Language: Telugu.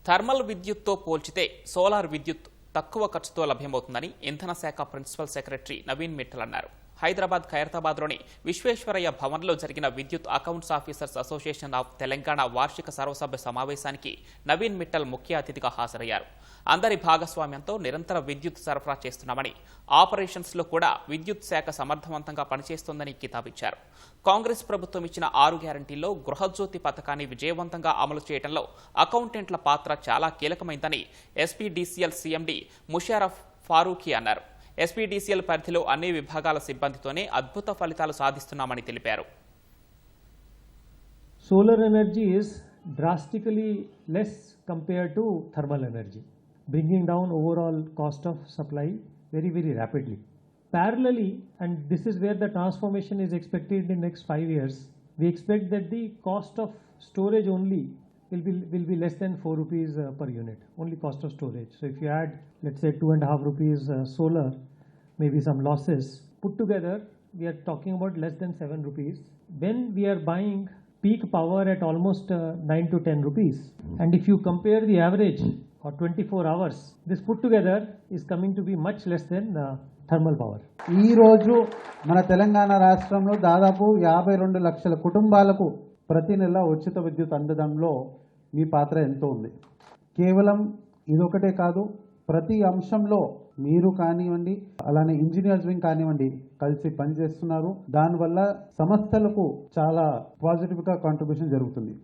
థర్మల్ విద్యుత్తో పోల్చితే సోలార్ విద్యుత్ తక్కువ ఖర్చుతో లభ్యమవుతుందని ఇంధన శాఖ ప్రిన్సిపల్ సెక్రటరీ నవీన్ మిట్టల్ అన్నారు. హైదరాబాద్ ఖైరతాబాద్లోని విశ్వేశ్వరయ్య భవన్లో జరిగిన విద్యుత్ accounts officers association of Telangana వార్షిక సర్వసభ్య సమావేశానికి నవీన్ మిట్టల్ ముఖ్య అతిథిగా హాజరయ్యారు. అందరి భాగస్వామ్యంతో నిరంతర విద్యుత్ సరఫరా చేస్తున్నామని, ఆపరేషన్స్లో కూడా విద్యుత్ శాఖ సమర్థవంతంగా పనిచేస్తోందని కితాబిచ్చారు. కాంగ్రెస్ ప్రభుత్వం ఇచ్చిన 6 గ్యారంటీల్లో గృహజ్యోతి పథకాన్ని విజయవంతంగా అమలు చేయడంలో అకౌంటెంట్ల పాత్ర చాలా కీలకమైందని ఎస్పీడీసీఎల్ సీఎండీ ముషారఫ్ ఫారూఖీ అన్నారు. ఎస్పీడీసీఎల్ పరిధిలో అన్ని విభాగాల సిబ్బందితోనే అద్భుత ఫలితాలు సాధిస్తున్నామని తెలిపారు. Solar energy is drastically less compared to thermal energy, bringing down overall cost of supply very, very rapidly. Parallelly, and this is where the transformation is expected in next 5 years, we expect that the cost of storage only will be less than 4 rupees per unit, only cost of storage. So if you add, let's say 2.5 rupees solar, maybe some losses, put together, we are talking about less than 7 rupees. When we are buying peak power at almost 9 to 10 rupees. And if you compare the average or 24 hours, this put together is coming to be much less than thermal power. ఈ రోజు మన తెలంగాణ రాష్ట్రంలో దాదాపు 52 లక్షల కుటుంబాలకు ప్రతి నెల ఉచిత విద్యుత్ అందడంలో మీ పాత్ర ఎంతో ఉంది. కేవలం ఇదొకటే కాదు, ప్రతి అంశంలో మీరు కానివ్వండి, అలానే ఇంజనీర్స్ వింగ్ కానివ్వండి, కలిసి పనిచేస్తున్నారు. దానివల్ల సంస్థలకు చాలా పాజిటివ్గా కాంట్రిబ్యూషన్ జరుగుతుంది.